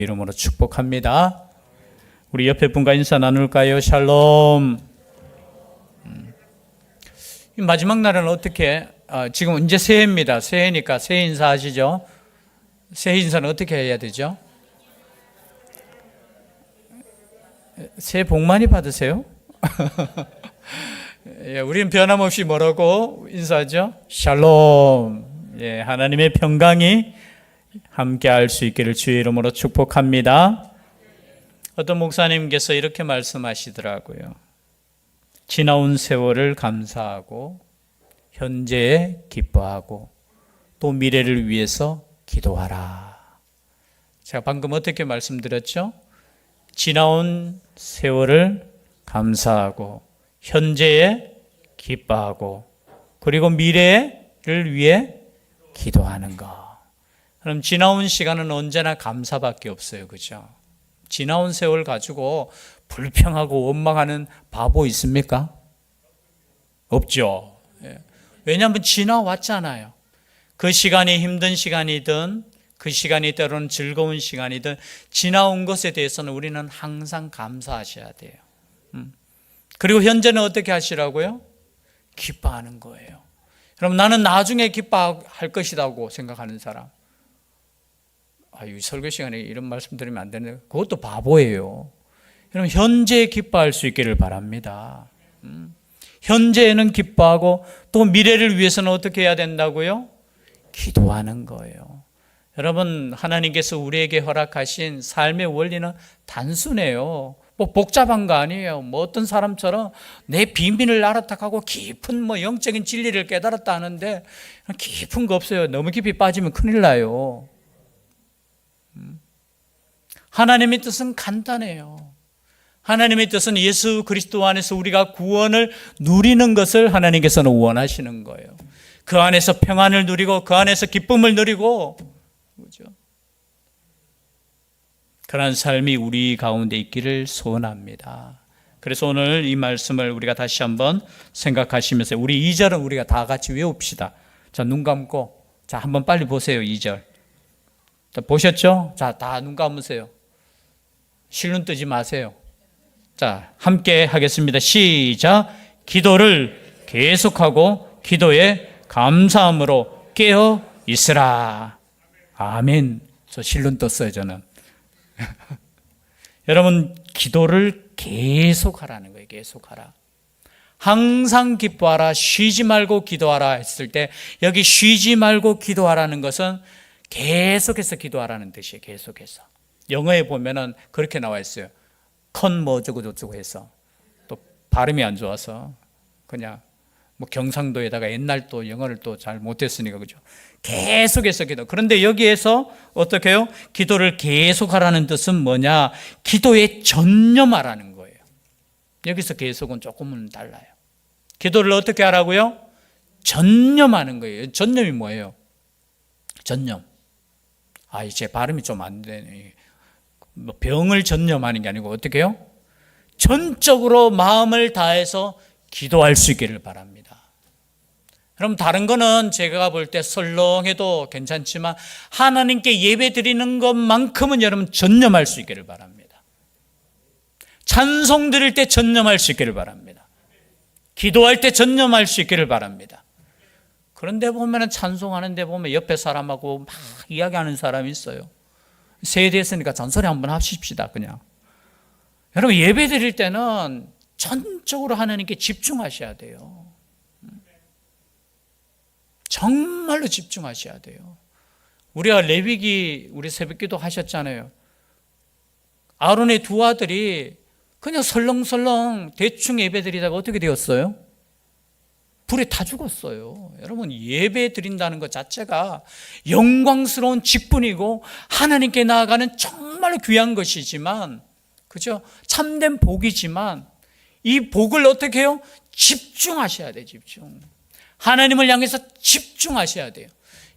이름으로 축복합니다. 우리 옆에 분과 인사 나눌까요? 샬롬. 마지막 날은 어떻게, 지금 이제 새해입니다. 새해니까 새해 인사 하시죠? 새해 인사는 어떻게 해야 되죠? 새해 복 많이 받으세요. 예, 우리는 변함없이 뭐라고 인사하죠? 샬롬. 예, 하나님의 평강이 함께 할 수 있기를 주의 이름으로 축복합니다. 어떤 목사님께서 이렇게 말씀하시더라고요. 지나온 세월을 감사하고 현재에 기뻐하고 또 미래를 위해서 기도하라. 제가 방금 어떻게 말씀드렸죠? 지나온 세월을 감사하고 현재에 기뻐하고 그리고 미래를 위해 기도하는 것. 그럼 지나온 시간은 언제나 감사밖에 없어요. 그죠? 지나온 세월 가지고 불평하고 원망하는 바보 있습니까? 없죠. 왜냐하면 지나왔잖아요. 그 시간이 힘든 시간이든 그 시간이 때로는 즐거운 시간이든 지나온 것에 대해서는 우리는 항상 감사하셔야 돼요. 그리고 현재는 어떻게 하시라고요? 기뻐하는 거예요. 그럼 나는 나중에 기뻐할 것이라고 생각하는 사람. 이 설교 시간에 이런 말씀 드리면 안 되는데 그것도 바보예요. 여러분 현재에 기뻐할 수 있기를 바랍니다. 현재에는 기뻐하고 또 미래를 위해서는 어떻게 해야 된다고요? 기도하는 거예요. 여러분 하나님께서 우리에게 허락하신 삶의 원리는 단순해요. 뭐 복잡한 거 아니에요. 뭐 어떤 사람처럼 내 비밀을 알았다고 깊은 뭐 영적인 진리를 깨달았다 하는데 깊은 거 없어요. 너무 깊이 빠지면 큰일 나요. 하나님의 뜻은 간단해요. 하나님의 뜻은 예수 그리스도 안에서 우리가 구원을 누리는 것을 하나님께서는 원하시는 거예요. 그 안에서 평안을 누리고 그 안에서 기쁨을 누리고 그렇죠? 그런 삶이 우리 가운데 있기를 소원합니다. 그래서 오늘 이 말씀을 우리가 다시 한번 생각하시면서 우리 2절은 우리가 다 같이 외웁시다. 자, 눈 감고 자, 한번 빨리 보세요. 2절. 자, 보셨죠? 자, 다 눈 감으세요. 실눈 뜨지 마세요. 자, 함께 하겠습니다. 시작. 기도를 계속하고 기도에 감사함으로 깨어 있으라. 아멘. 저 실눈 떴어요, 저는. 여러분, 기도를 계속하라는 거예요. 계속하라. 항상 기뻐하라. 쉬지 말고 기도하라 했을 때 여기 쉬지 말고 기도하라는 것은 계속해서 기도하라는 뜻이에요. 계속해서. 영어에 보면은 그렇게 나와 있어요. 컨 뭐 어쩌고 저쩌고 해서 또 발음이 안 좋아서 그냥 뭐 경상도에다가 옛날 또 영어를 또 잘 못했으니까 그죠. 계속해서 기도. 그런데 여기에서 어떻게 해요? 기도를 계속하라는 뜻은 뭐냐? 기도에 전념하라는 거예요. 여기서 계속은 조금은 달라요. 기도를 어떻게 하라고요? 전념하는 거예요. 전념이 뭐예요? 전념. 제 발음이 좀 안 되네. 병을 전념하는 게 아니고 어떻게 해요? 전적으로 마음을 다해서 기도할 수 있기를 바랍니다. 그럼 다른 거는 제가 볼 때 설렁해도 괜찮지만 하나님께 예배 드리는 것만큼은 여러분 전념할 수 있기를 바랍니다. 찬송 드릴 때 전념할 수 있기를 바랍니다. 기도할 때 전념할 수 있기를 바랍니다. 그런데 보면 찬송하는데 보면 옆에 사람하고 막 이야기하는 사람이 있어요. 새해 됐으니까 잔소리 한번 하십시다. 그냥 여러분 예배 드릴 때는 전적으로 하나님께 집중하셔야 돼요. 정말로 집중하셔야 돼요. 우리가 레위기 우리 새벽기도 하셨잖아요. 아론의 두 아들이 그냥 설렁설렁 대충 예배 드리다가 어떻게 되었어요? 불에 타 죽었어요. 여러분 예배 드린다는 것 자체가 영광스러운 직분이고 하나님께 나아가는 정말 귀한 것이지만 그죠? 참된 복이지만 이 복을 어떻게 해요? 집중하셔야 돼요. 집중. 하나님을 향해서 집중하셔야 돼요.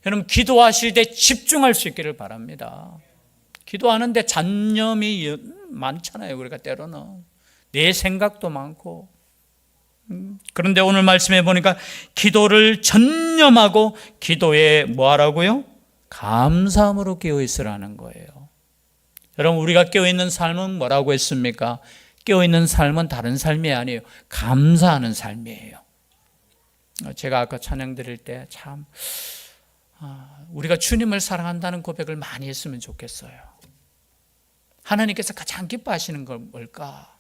여러분 기도하실 때 집중할 수 있기를 바랍니다. 기도하는데 잡념이 많잖아요. 우리가 때로는 내 생각도 많고 그런데 오늘 말씀해 보니까 기도를 전념하고 기도에 뭐 하라고요? 감사함으로 깨어 있으라는 거예요. 여러분, 우리가 깨어있는 삶은 뭐라고 했습니까? 깨어있는 삶은 다른 삶이 아니에요. 감사하는 삶이에요. 제가 아까 찬양 드릴 때 참 우리가 주님을 사랑한다는 고백을 많이 했으면 좋겠어요. 하나님께서 가장 기뻐하시는 건 뭘까?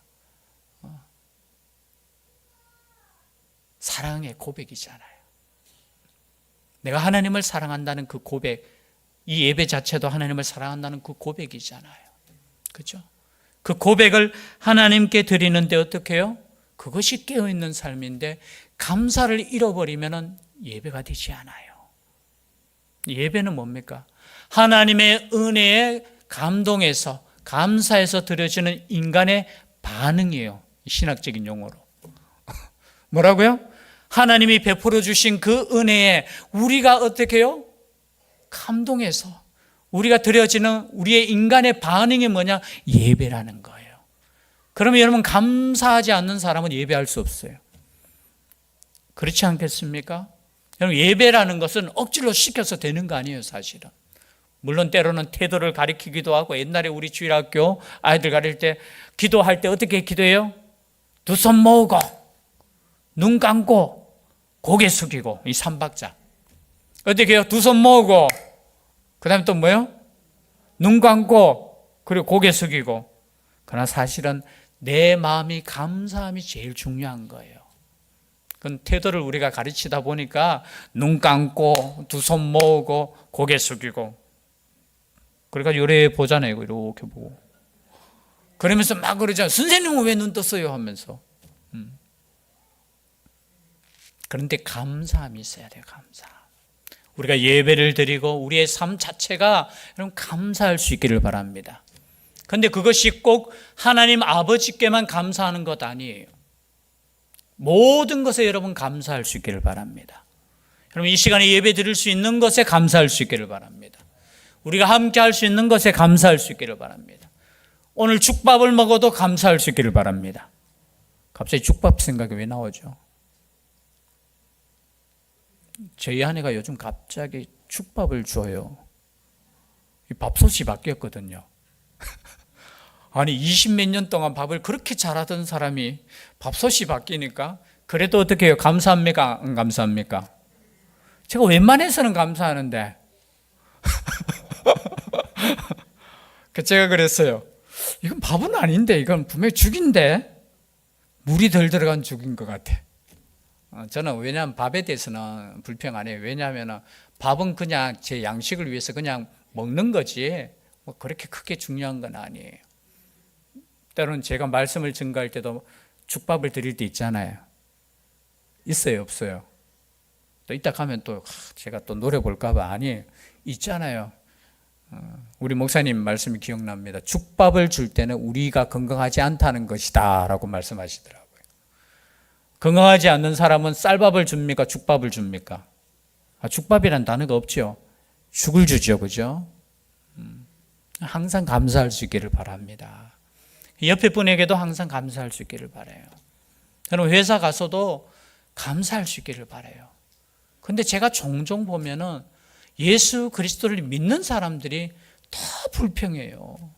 사랑의 고백이잖아요. 내가 하나님을 사랑한다는 그 고백, 이 예배 자체도 하나님을 사랑한다는 그 고백이잖아요. 그렇죠? 그 고백을 하나님께 드리는데 어떻게 해요? 그것이 깨어있는 삶인데 감사를 잃어버리면 예배가 되지 않아요. 예배는 뭡니까? 하나님의 은혜에 감동해서 감사해서 드려지는 인간의 반응이에요. 신학적인 용어로. 뭐라고요? 하나님이 베풀어 주신 그 은혜에 우리가 어떻게 해요? 감동해서 우리가 드려지는 우리의 인간의 반응이 뭐냐? 예배라는 거예요. 그러면 여러분, 감사하지 않는 사람은 예배할 수 없어요. 그렇지 않겠습니까? 여러분, 예배라는 것은 억지로 시켜서 되는 거 아니에요, 사실은. 물론 때로는 태도를 가리키기도 하고, 옛날에 우리 주일학교 아이들 가릴 때 기도할 때 어떻게 기도해요? 두 손 모으고 눈 감고 고개 숙이고, 이 3박자 어떻게 해요? 두 손 모으고 그 다음에 또 뭐요? 눈 감고 그리고 고개 숙이고. 그러나 사실은 내 마음이 감사함이 제일 중요한 거예요. 그건 태도를 우리가 가르치다 보니까 눈 감고 두 손 모으고 고개 숙이고, 그러니까 요래 보잖아요. 이렇게 보고 그러면서 막 그러잖아요. 선생님은 왜 눈 떴어요? 하면서. 그런데 감사함이 있어야 돼요. 감사. 우리가 예배를 드리고 우리의 삶 자체가 여러분 감사할 수 있기를 바랍니다. 그런데 그것이 꼭 하나님 아버지께만 감사하는 것 아니에요. 모든 것에 여러분 감사할 수 있기를 바랍니다. 여러분, 이 시간에 예배 드릴 수 있는 것에 감사할 수 있기를 바랍니다. 우리가 함께 할 수 있는 것에 감사할 수 있기를 바랍니다. 오늘 죽밥을 먹어도 감사할 수 있기를 바랍니다. 갑자기 죽밥 생각이 왜 나오죠? 저희 아내가 요즘 갑자기 죽밥을 줘요. 밥솥이 바뀌었거든요. 아니 20몇 년 동안 밥을 그렇게 잘하던 사람이 밥솥이 바뀌니까 그래도 어떻게 해요? 감사합니까? 안 감사합니까? 제가 웬만해서는 감사하는데 제가 그랬어요. 이건 밥은 아닌데, 이건 분명히 죽인데 물이 덜 들어간 죽인 것 같아. 저는 왜냐하면 밥에 대해서는 불평 안 해요. 왜냐하면 밥은 그냥 제 양식을 위해서 그냥 먹는 거지 뭐 그렇게 크게 중요한 건 아니에요. 때로는 제가 말씀을 증거할 때도 죽밥을 드릴 때 있잖아요. 있어요, 없어요? 또 이따 가면 또 제가 또 노려볼까 봐. 아니에요. 있잖아요. 우리 목사님 말씀이 기억납니다. 죽밥을 줄 때는 우리가 건강하지 않다는 것이다 라고 말씀하시더라고요. 건강하지 않는 사람은 쌀밥을 줍니까? 죽밥을 줍니까? 죽밥이란 단어가 없죠. 죽을 주죠. 그죠? 항상 감사할 수 있기를 바랍니다. 옆에 분에게도 항상 감사할 수 있기를 바라요. 저는 회사 가서도 감사할 수 있기를 바라요. 근데 제가 종종 보면은 예수 그리스도를 믿는 사람들이 더 불평해요.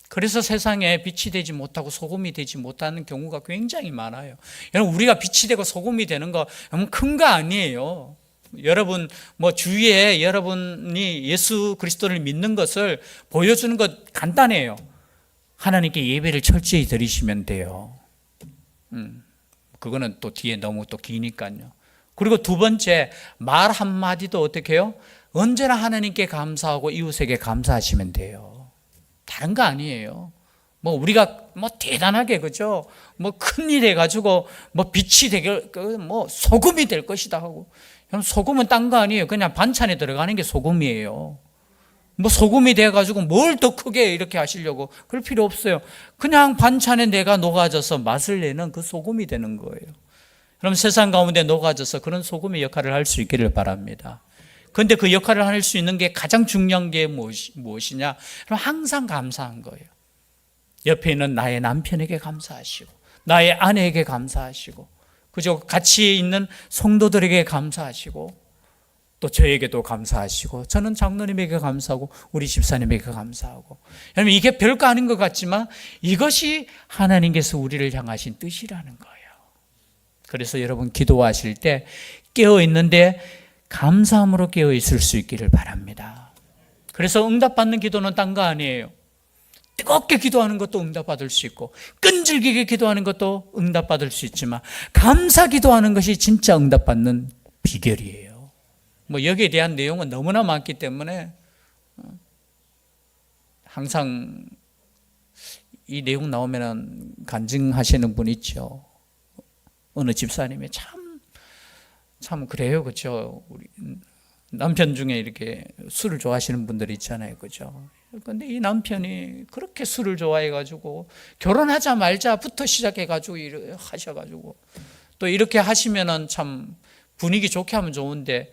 그래서 세상에 빛이 되지 못하고 소금이 되지 못하는 경우가 굉장히 많아요. 여러분, 우리가 빛이 되고 소금이 되는 거 큰 거 아니에요. 여러분 주위에 여러분이 예수 그리스도를 믿는 것을 보여주는 것 간단해요. 하나님께 예배를 철저히 드리시면 돼요. 그거는 또 뒤에 너무 또 기니까요. 그리고 두 번째, 말 한마디도 어떻게 해요? 언제나 하나님께 감사하고 이웃에게 감사하시면 돼요. 다른 거 아니에요. 우리가 대단하게, 그죠? 큰일 해가지고 빛이 되게 소금이 될 것이다 하고. 소금은 딴 거 아니에요. 그냥 반찬에 들어가는 게 소금이에요. 소금이 돼가지고 뭘 더 크게 이렇게 하시려고 그럴 필요 없어요. 그냥 반찬에 내가 녹아져서 맛을 내는 그 소금이 되는 거예요. 그럼 세상 가운데 녹아져서 그런 소금의 역할을 할 수 있기를 바랍니다. 그런데 그 역할을 할 수 있는 게 가장 중요한 게 무엇이냐? 그럼 항상 감사한 거예요. 옆에 있는 나의 남편에게 감사하시고, 나의 아내에게 감사하시고, 그죠? 같이 있는 성도들에게 감사하시고, 또 저에게도 감사하시고 저는 장로님에게 감사하고 우리 집사님에게 감사하고, 여러분 이게 별거 아닌 것 같지만 이것이 하나님께서 우리를 향하신 뜻이라는 거예요. 그래서 여러분 기도하실 때 깨어 있는데 감사함으로 깨어 있을 수 있기를 바랍니다. 그래서 응답받는 기도는 딴 거 아니에요. 뜨겁게 기도하는 것도 응답받을 수 있고 끈질기게 기도하는 것도 응답받을 수 있지만 감사 기도하는 것이 진짜 응답받는 비결이에요. 뭐 여기에 대한 내용은 너무나 많기 때문에 항상 이 내용 나오면 간증하시는 분 있죠. 어느 집사님이 참 그래요, 그렇죠? 우리 남편 중에 이렇게 술을 좋아하시는 분들이 있잖아요, 그렇죠? 근데 이 남편이 그렇게 술을 좋아해가지고 결혼하자 말자부터 시작해가지고 하셔가지고 또 이렇게 하시면은 참 분위기 좋게 하면 좋은데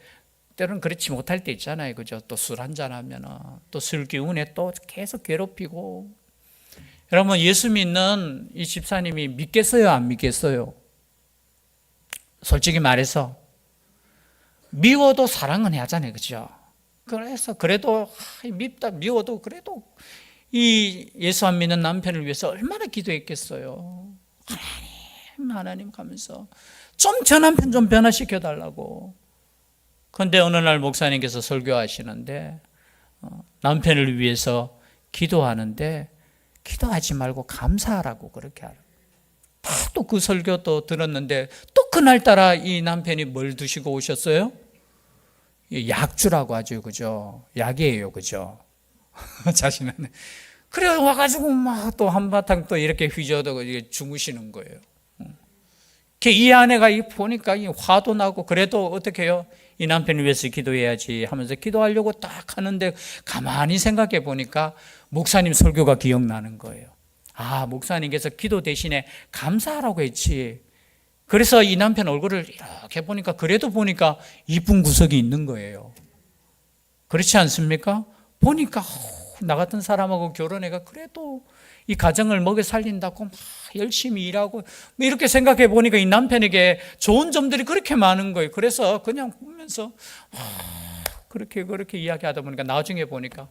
때로는 그렇지 못할 때 있잖아요, 그죠? 또 술 한잔 하면은 또 술 기운에 또 계속 괴롭히고. 여러분 예수 믿는 이 집사님이 믿겠어요, 안 믿겠어요? 솔직히 말해서 미워도 사랑은 해야잖아요, 그죠? 그래서 그래도 밉다 미워도 그래도 이 예수 안 믿는 남편을 위해서 얼마나 기도했겠어요. 하나님 가면서 좀 저 남편 좀 변화시켜 달라고. 그런데 어느 날 목사님께서 설교하시는데 남편을 위해서 기도하는데 기도하지 말고 감사하라고 그렇게 하라. 또 그 설교 또 들었는데 또 그날따라 이 남편이 뭘 드시고 오셨어요? 약주라고 하죠, 그죠? 약이에요, 그죠? 자신은. 그래 와가지고 막 또 한바탕 또 이렇게 휘저어도 주무시는 거예요. 이 아내가 보니까 화도 나고 그래도 어떻게 해요? 이 남편을 위해서 기도해야지 하면서 기도하려고 딱 하는데 가만히 생각해 보니까 목사님 설교가 기억나는 거예요. 아, 목사님께서 기도 대신에 감사하라고 했지. 그래서 이 남편 얼굴을 이렇게 보니까 그래도 보니까 이쁜 구석이 있는 거예요. 그렇지 않습니까? 보니까 나 같은 사람하고 결혼해가 그래도 이 가정을 먹여 살린다고 막 열심히 일하고 뭐 이렇게 생각해 보니까 이 남편에게 좋은 점들이 그렇게 많은 거예요. 그래서 그냥 보면서 그렇게 이야기하다 보니까 나중에 보니까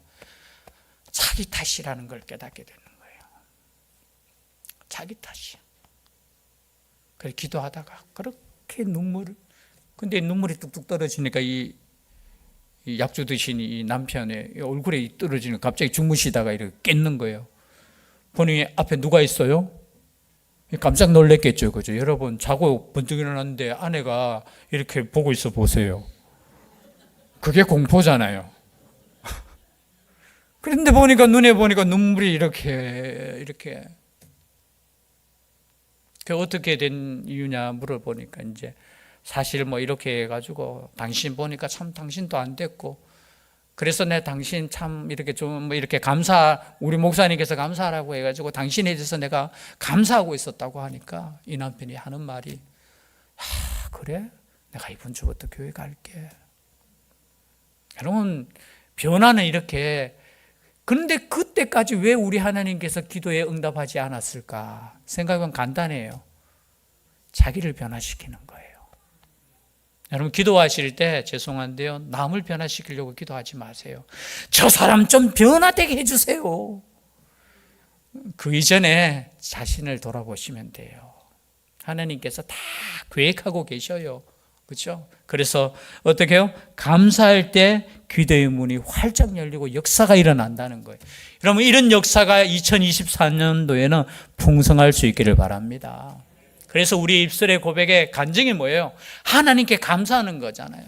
자기 탓이라는 걸 깨닫게 되는 거예요. 자기 탓이야. 그래 기도하다가 그렇게 근데 눈물이 뚝뚝 떨어지니까 이 약주 드신 이 남편의 얼굴에 떨어지는 갑자기 주무시다가 이렇게 깼는 거예요. 보니 앞에 누가 있어요? 깜짝 놀랐겠죠, 그죠? 여러분 자고 번뜩 일어났는데 아내가 이렇게 보고 있어 보세요. 그게 공포잖아요. 그런데 보니까 눈에 보니까 눈물이 이렇게 그 어떻게 된 이유냐 물어보니까 이제 사실 뭐 이렇게 해가지고 당신 보니까 참 당신도 안 됐고 그래서 내 당신 참 이렇게 좀 뭐 이렇게 우리 목사님께서 감사하라고 해가지고 당신에 대해서 내가 감사하고 있었다고 하니까 이 남편이 하는 말이 그래? 내가 이번 주부터 교회 갈게. 여러분 변화는 이렇게. 그런데 그때까지 왜 우리 하나님께서 기도에 응답하지 않았을까? 생각은 간단해요. 자기를 변화시키는 거예요. 여러분 기도하실 때 죄송한데요, 남을 변화시키려고 기도하지 마세요. 저 사람 좀 변화되게 해주세요. 그 이전에 자신을 돌아보시면 돼요. 하나님께서 다 계획하고 계셔요. 그렇죠? 그래서 어떻게 해요? 감사할 때 기도의 문이 활짝 열리고 역사가 일어난다는 거예요. 여러분 이런 역사가 2024년도에는 풍성할 수 있기를 바랍니다. 그래서 우리 입술의 고백의 간증이 뭐예요? 하나님께 감사하는 거잖아요.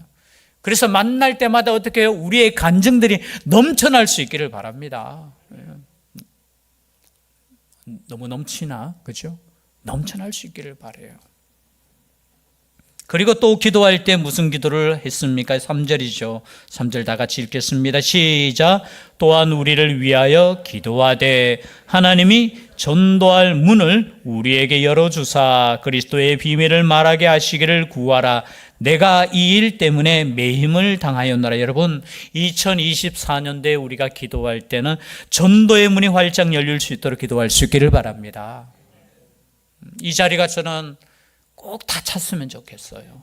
그래서 만날 때마다 어떻게 해요? 우리의 간증들이 넘쳐날 수 있기를 바랍니다. 너무 넘치나? 그죠? 넘쳐날 수 있기를 바라요. 그리고 또 기도할 때 무슨 기도를 했습니까? 3절이죠. 3절 다 같이 읽겠습니다. 시작. 또한 우리를 위하여 기도하되 하나님이 전도할 문을 우리에게 열어주사 그리스도의 비밀을 말하게 하시기를 구하라. 내가 이 일 때문에 매임을 당하였노라. 여러분 2024년도에 우리가 기도할 때는 전도의 문이 활짝 열릴 수 있도록 기도할 수 있기를 바랍니다. 이 자리가 저는 꼭 다 찼으면 좋겠어요.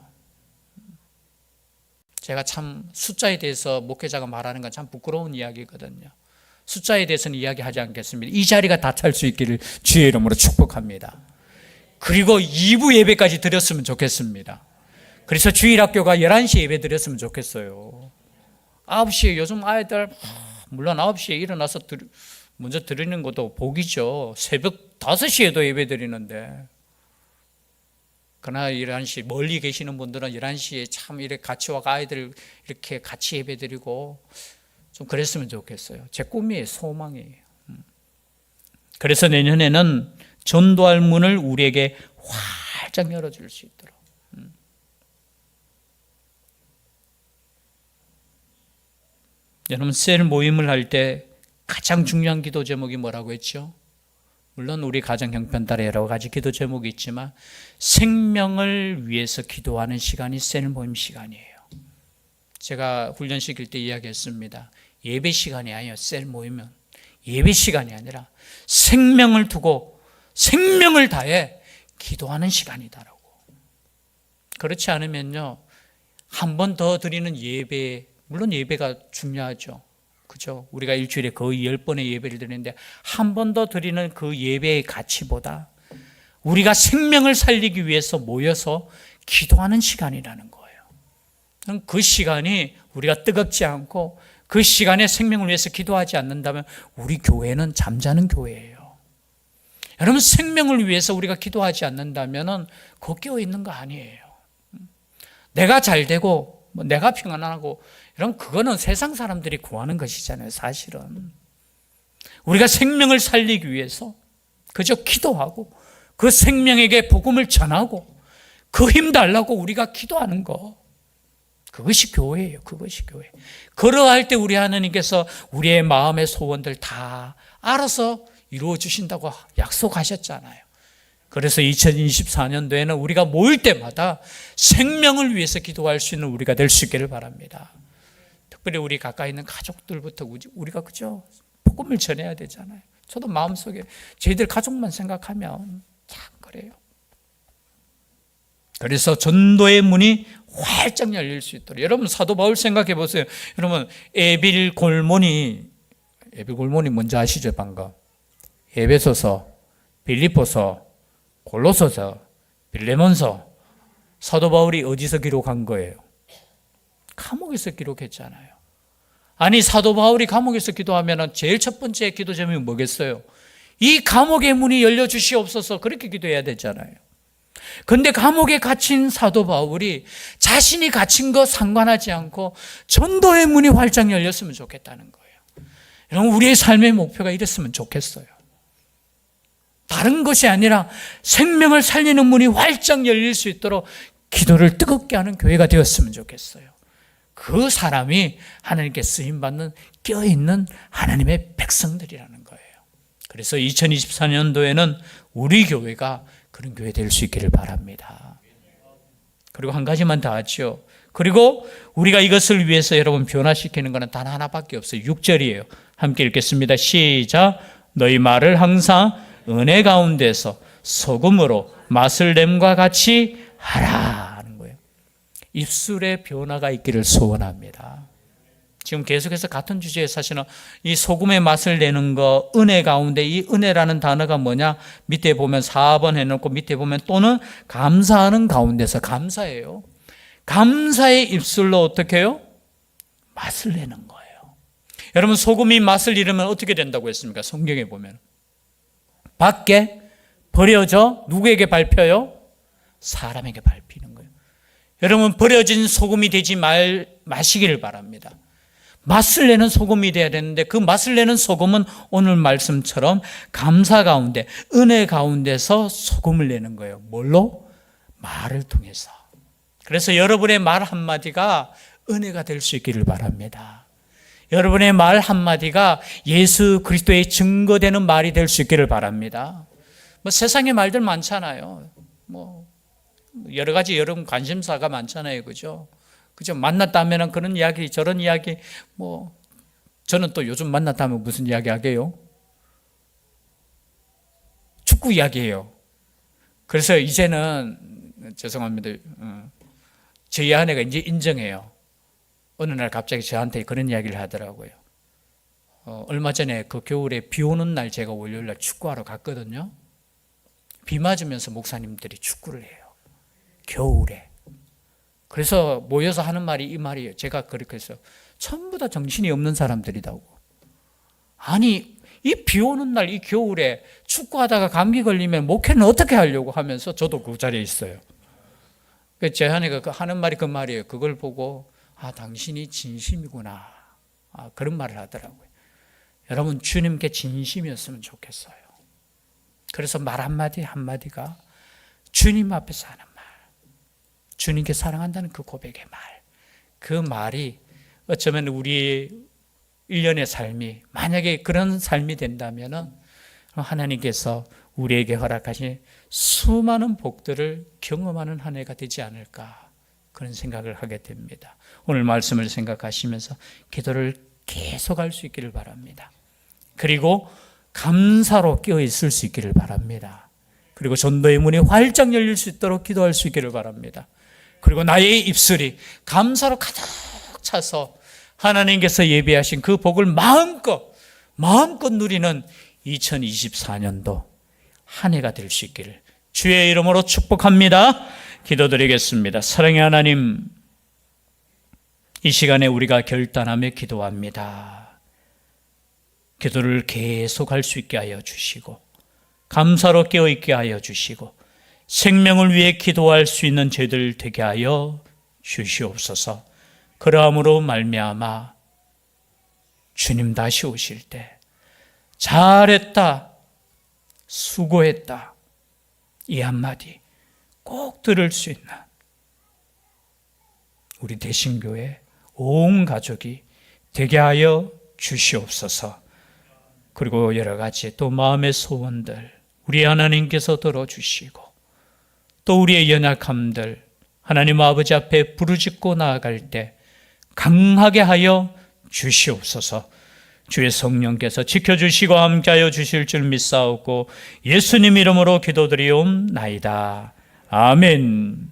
제가 참 숫자에 대해서 목회자가 말하는 건 참 부끄러운 이야기거든요. 숫자에 대해서는 이야기하지 않겠습니다. 이 자리가 다 찰 수 있기를 주의 이름으로 축복합니다. 그리고 2부 예배까지 드렸으면 좋겠습니다. 그래서 주일학교가 11시에 예배 드렸으면 좋겠어요. 9시에 요즘 아이들 물론 9시에 일어나서 먼저 드리는 것도 복이죠. 새벽 5시에도 예배 드리는데, 그러나 11시 멀리 계시는 분들은 11시에 참 이렇게 같이 와서 아이들 이렇게 같이 예배 드리고 좀 그랬으면 좋겠어요. 제 꿈이에요. 소망이에요. 그래서 내년에는 전도할 문을 우리에게 활짝 열어줄 수 있도록. 여러분, 셀 모임을 할 때 가장 중요한 기도 제목이 뭐라고 했죠? 물론 우리 가정 형편따라 여러 가지 기도 제목이 있지만 생명을 위해서 기도하는 시간이 셀 모임 시간이에요. 제가 훈련시킬 때 이야기했습니다. 예배 시간이 아니에요. 셀 모임은 예배 시간이 아니라 생명을 두고 생명을 다해 기도하는 시간이다라고. 그렇지 않으면요, 한 번 더 드리는 예배, 물론 예배가 중요하죠. 그죠? 우리가 일주일에 거의 10번의 예배를 드리는데 한 번 더 드리는 그 예배의 가치보다 우리가 생명을 살리기 위해서 모여서 기도하는 시간이라는 거예요. 그 시간이 우리가 뜨겁지 않고 그 시간에 생명을 위해서 기도하지 않는다면 우리 교회는 잠자는 교회예요. 여러분, 생명을 위해서 우리가 기도하지 않는다면 걷겨 있는 거 아니에요. 내가 잘 되고 내가 평안하고 이런 그거는 세상 사람들이 구하는 것이잖아요. 사실은 우리가 생명을 살리기 위해서 그저 기도하고 그 생명에게 복음을 전하고 그 힘 달라고 우리가 기도하는 거, 그것이 교회예요. 그것이 교회. 그러할 때 우리 하나님께서 우리의 마음의 소원들 다 알아서 이루어 주신다고 약속하셨잖아요. 그래서 2024년도에는 우리가 모일 때마다 생명을 위해서 기도할 수 있는 우리가 될 수 있기를 바랍니다. 특별히 우리 가까이 있는 가족들부터 우리가 그죠? 복음을 전해야 되잖아요. 저도 마음속에 저희들 가족만 생각하면 참 그래요. 그래서 전도의 문이 활짝 열릴 수 있도록. 여러분, 사도 바울 생각해 보세요. 여러분, 에빌 골몬이 뭔지 아시죠? 방금 에베소서, 빌립보서, 골로새서, 빌레몬서, 사도 바울이 어디서 기록한 거예요? 감옥에서 기록했잖아요. 아니, 사도 바울이 감옥에서 기도하면 제일 첫 번째 기도 제목이 뭐겠어요? 이 감옥의 문이 열려주시옵소서, 그렇게 기도해야 되잖아요. 그런데 감옥에 갇힌 사도 바울이 자신이 갇힌 거 상관하지 않고 전도의 문이 활짝 열렸으면 좋겠다는 거예요. 여러분, 우리의 삶의 목표가 이랬으면 좋겠어요. 다른 것이 아니라 생명을 살리는 문이 활짝 열릴 수 있도록 기도를 뜨겁게 하는 교회가 되었으면 좋겠어요. 그 사람이 하나님께 쓰임받는 껴있는 하나님의 백성들이라는 거예요. 그래서 2024년도에는 우리 교회가 그런 교회 될 수 있기를 바랍니다. 그리고 한 가지만 더 하죠. 그리고 우리가 이것을 위해서 여러분 변화시키는 것은 단 하나밖에 없어요. 6절이에요. 함께 읽겠습니다. 시작. 너희 말을 항상 은혜 가운데서 소금으로 맛을 냄과 같이 하라 하는 거예요. 입술에 변화가 있기를 소원합니다. 지금 계속해서 같은 주제에 사실은 이 소금의 맛을 내는 거, 은혜 가운데, 이 은혜라는 단어가 뭐냐? 밑에 보면 4번 해놓고 밑에 보면 또는 감사하는 가운데서, 감사해요. 감사의 입술로 어떻게 해요? 맛을 내는 거예요. 여러분, 소금이 맛을 잃으면 어떻게 된다고 했습니까? 성경에 보면 밖에 버려져 누구에게 밟혀요? 사람에게 밟히는 거예요. 여러분, 버려진 소금이 되지 마시기를 바랍니다. 맛을 내는 소금이 되어야 되는데 그 맛을 내는 소금은 오늘 말씀처럼 감사 가운데, 은혜 가운데서 소금을 내는 거예요. 뭘로? 말을 통해서. 그래서 여러분의 말 한마디가 은혜가 될 수 있기를 바랍니다. 여러분의 말 한마디가 예수 그리스도의 증거되는 말이 될 수 있기를 바랍니다. 세상에 말들 많잖아요. 여러 가지 여러분 관심사가 많잖아요. 그죠? 그죠? 만났다면 그런 이야기, 저런 이야기, 저는 또 요즘 만났다면 무슨 이야기 하게요? 축구 이야기예요. 그래서 이제는, 죄송합니다. 저희 아내가 이제 인정해요. 어느 날 갑자기 저한테 그런 이야기를 하더라고요. 얼마 전에 그 겨울에 비 오는 날 제가 월요일날 축구하러 갔거든요. 비 맞으면서 목사님들이 축구를 해요. 겨울에. 그래서 모여서 하는 말이 이 말이에요. 제가 그렇게 해서 전부 다 정신이 없는 사람들이라고. 아니 이 비 오는 날 이 겨울에 축구하다가 감기 걸리면 목회는 어떻게 하려고 하면서 저도 그 자리에 있어요. 제 아내가 하는 말이 그 말이에요. 그걸 보고 당신이 진심이구나. 그런 말을 하더라고요. 여러분 주님께 진심이었으면 좋겠어요. 그래서 말 한마디 한마디가 주님 앞에서 하는 말, 주님께 사랑한다는 그 고백의 말, 그 말이 어쩌면 우리 일련의 삶이 만약에 그런 삶이 된다면 하나님께서 우리에게 허락하신 수많은 복들을 경험하는 한 해가 되지 않을까 그런 생각을 하게 됩니다. 오늘 말씀을 생각하시면서 기도를 계속할 수 있기를 바랍니다. 그리고 감사로 깨어 있을 수 있기를 바랍니다. 그리고 전도의 문이 활짝 열릴 수 있도록 기도할 수 있기를 바랍니다. 그리고 나의 입술이 감사로 가득 차서 하나님께서 예비하신 그 복을 마음껏 누리는 2024년도 한 해가 될 수 있기를 주의 이름으로 축복합니다. 기도드리겠습니다. 사랑의 하나님, 이 시간에 우리가 결단하며 기도합니다. 기도를 계속할 수 있게 하여 주시고 감사로 깨어있게 하여 주시고 생명을 위해 기도할 수 있는 저희들 되게 하여 주시옵소서. 그러함으로 말미암아 주님 다시 오실 때 잘했다, 수고했다 이 한마디 꼭 들을 수 있는 우리 대신교회 온 가족이 되게 하여 주시옵소서. 그리고 여러 가지 또 마음의 소원들 우리 하나님께서 들어주시고 또 우리의 연약함들 하나님 아버지 앞에 부르짖고 나아갈 때 강하게 하여 주시옵소서. 주의 성령께서 지켜주시고 함께하여 주실 줄 믿사옵고 예수님 이름으로 기도드리옵나이다. 아멘.